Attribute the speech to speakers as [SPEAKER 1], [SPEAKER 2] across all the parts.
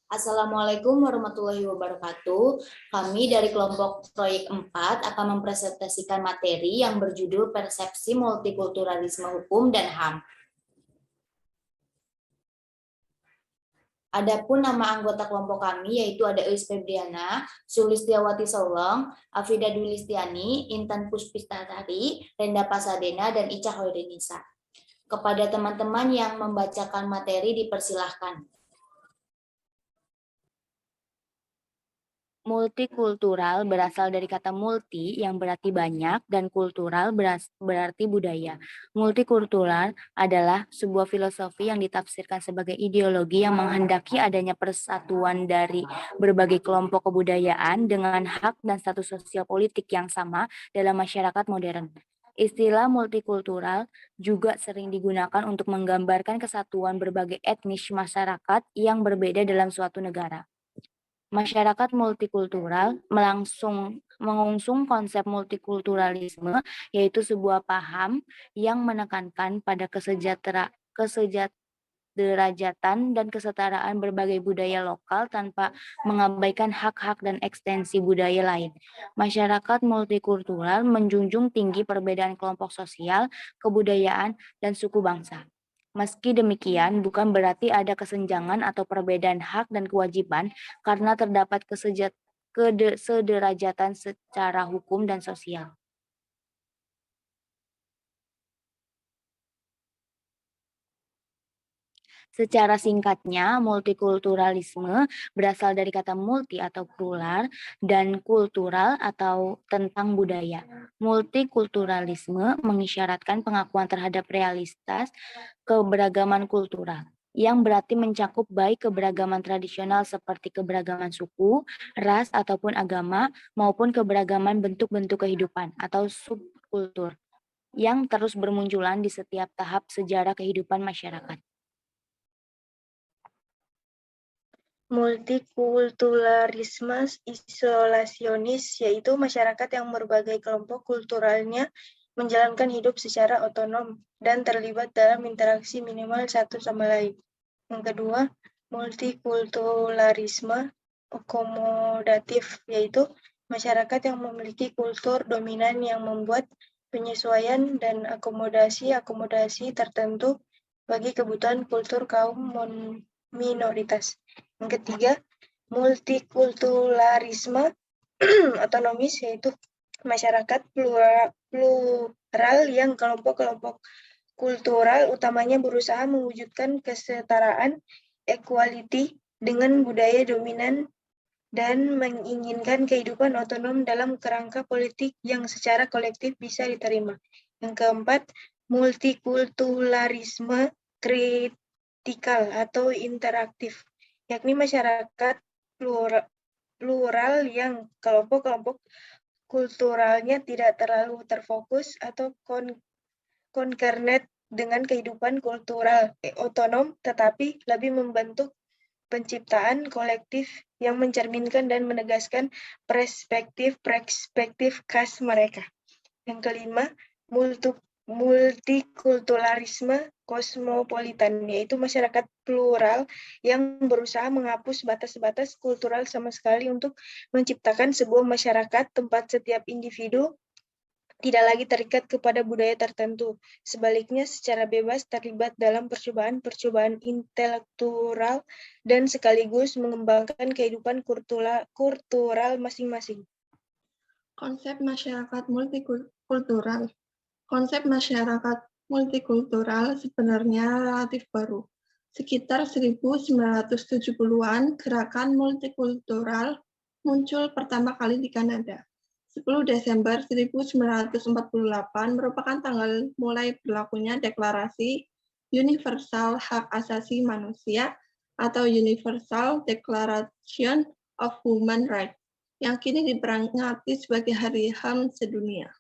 [SPEAKER 1] Assalamualaikum warahmatullahi wabarakatuh. Kami dari kelompok proyek 4 akan mempresentasikan materi yang berjudul Persepsi Multikulturalisme Hukum dan HAM. Adapun nama anggota kelompok kami yaitu ada Eus Febriana, Sulistiawati Solong, Afida Dwi Listiani, Intan Puspitatari, Renda Pasadena, dan Ica Hoirinisa. Kepada teman-teman yang membacakan materi dipersilahkan.
[SPEAKER 2] Multikultural berasal dari kata multi yang berarti banyak dan kultural berarti budaya. Multikultural adalah sebuah filosofi yang ditafsirkan sebagai ideologi yang menghendaki adanya persatuan dari berbagai kelompok kebudayaan dengan hak dan status sosial politik yang sama dalam masyarakat modern. Istilah multikultural juga sering digunakan untuk menggambarkan kesatuan berbagai etnis masyarakat yang berbeda dalam suatu negara. Masyarakat multikultural mengusung konsep multikulturalisme, yaitu sebuah paham yang menekankan pada kesederajatan dan kesetaraan berbagai budaya lokal tanpa mengabaikan hak-hak dan ekstensi budaya lain. Masyarakat multikultural menjunjung tinggi perbedaan kelompok sosial, kebudayaan, dan suku bangsa. Meski demikian, bukan berarti ada kesenjangan atau perbedaan hak dan kewajiban karena terdapat kesederajatan secara hukum dan sosial. Secara singkatnya, multikulturalisme berasal dari kata multi atau plural dan kultural atau tentang budaya. Multikulturalisme mengisyaratkan pengakuan terhadap realitas keberagaman kultural, yang berarti mencakup baik keberagaman tradisional seperti keberagaman suku, ras, ataupun agama, maupun keberagaman bentuk-bentuk kehidupan atau subkultur yang terus bermunculan di setiap tahap sejarah kehidupan masyarakat.
[SPEAKER 3] Multikulturalisme isolasionis, yaitu masyarakat yang berbagai kelompok kulturalnya menjalankan hidup secara otonom dan terlibat dalam interaksi minimal satu sama lain. Yang kedua, multikulturalisme akomodatif, yaitu masyarakat yang memiliki kultur dominan yang membuat penyesuaian dan akomodasi tertentu bagi kebutuhan kultur kaum minoritas. Yang ketiga, multikulturalisme otonomis, yaitu masyarakat plural yang kelompok-kelompok kultural utamanya berusaha mewujudkan kesetaraan, equality, dengan budaya dominan dan menginginkan kehidupan otonom dalam kerangka politik yang secara kolektif bisa diterima. Yang keempat, multikulturalisme kritikal atau interaktif, yakni masyarakat plural yang kelompok-kelompok kulturalnya tidak terlalu terfokus atau konkernet dengan kehidupan kultural otonom, tetapi lebih membentuk penciptaan kolektif yang mencerminkan dan menegaskan perspektif khas mereka. Yang kelima, multikulturalisme kosmopolitan, yaitu masyarakat plural yang berusaha menghapus batas-batas kultural sama sekali untuk menciptakan sebuah masyarakat tempat setiap individu tidak lagi terikat kepada budaya tertentu. Sebaliknya, secara bebas terlibat dalam percobaan intelektual dan sekaligus mengembangkan kehidupan kultural masing-masing.
[SPEAKER 4] Konsep masyarakat multikultural. Konsep masyarakat multikultural sebenarnya relatif baru. Sekitar 1970-an, gerakan multikultural muncul pertama kali di Kanada. 10 Desember 1948 merupakan tanggal mulai berlakunya Deklarasi Universal Hak Asasi Manusia atau Universal Declaration of Human Rights, yang kini diperingati sebagai Hari HAM sedunia.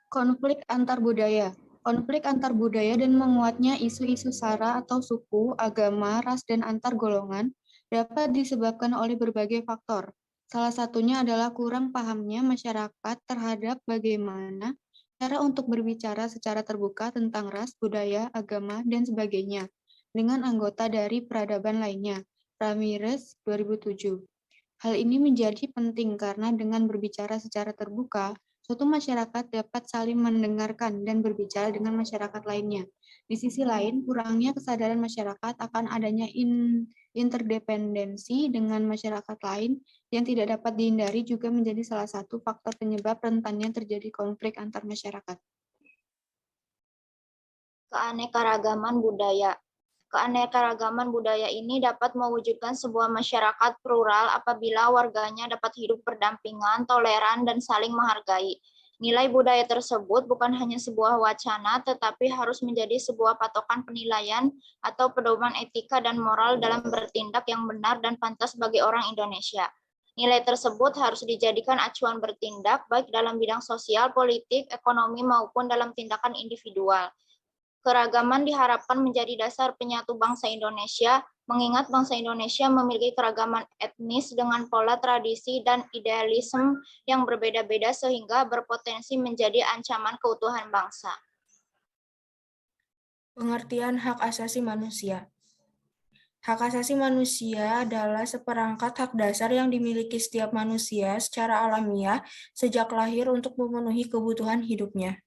[SPEAKER 5] Konflik antar budaya. Konflik antar budaya dan menguatnya isu-isu SARA atau suku, agama, ras, dan antar golongan dapat disebabkan oleh berbagai faktor. Salah satunya adalah kurang pahamnya masyarakat terhadap bagaimana cara untuk berbicara secara terbuka tentang ras, budaya, agama, dan sebagainya. dengan anggota dari peradaban lainnya. Ramirez, 2007. Hal ini menjadi penting karena dengan berbicara secara terbuka, suatu masyarakat dapat saling mendengarkan dan berbicara dengan masyarakat lainnya. Di sisi lain, kurangnya kesadaran masyarakat akan adanya interdependensi dengan masyarakat lain yang tidak dapat dihindari juga menjadi salah satu faktor penyebab rentannya terjadi konflik antar masyarakat.
[SPEAKER 1] Keanekaragaman budaya. Keanekaragaman budaya ini dapat mewujudkan sebuah masyarakat plural apabila warganya dapat hidup berdampingan, toleran, dan saling menghargai. Nilai budaya tersebut bukan hanya sebuah wacana, tetapi harus menjadi sebuah patokan penilaian atau pedoman etika dan moral dalam bertindak yang benar dan pantas bagi orang Indonesia. Nilai tersebut harus dijadikan acuan bertindak baik dalam bidang sosial, politik, ekonomi, maupun dalam tindakan individual. Keragaman diharapkan menjadi dasar penyatu bangsa Indonesia, mengingat bangsa Indonesia memiliki keragaman etnis dengan pola tradisi dan idealisme yang berbeda-beda sehingga berpotensi menjadi ancaman keutuhan bangsa.
[SPEAKER 6] Pengertian hak asasi manusia. Hak asasi manusia adalah seperangkat hak dasar yang dimiliki setiap manusia secara alamiah sejak lahir untuk memenuhi kebutuhan hidupnya.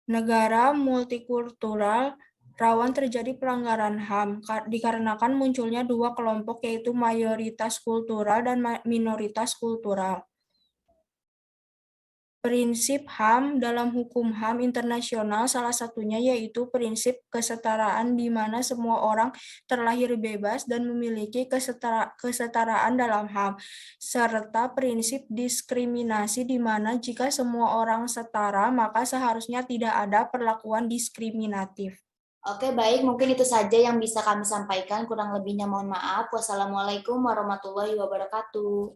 [SPEAKER 6] Negara multikultural rawan terjadi pelanggaran HAM dikarenakan munculnya dua kelompok yaitu mayoritas kultural dan minoritas kultural. Prinsip HAM dalam hukum HAM internasional salah satunya yaitu prinsip kesetaraan di mana semua orang terlahir bebas dan memiliki kesetaraan dalam HAM, serta prinsip diskriminasi di mana jika semua orang setara maka seharusnya tidak ada perlakuan diskriminatif.
[SPEAKER 1] Oke, baik. Mungkin itu saja yang bisa kami sampaikan. Kurang lebihnya mohon maaf. Wassalamualaikum warahmatullahi wabarakatuh.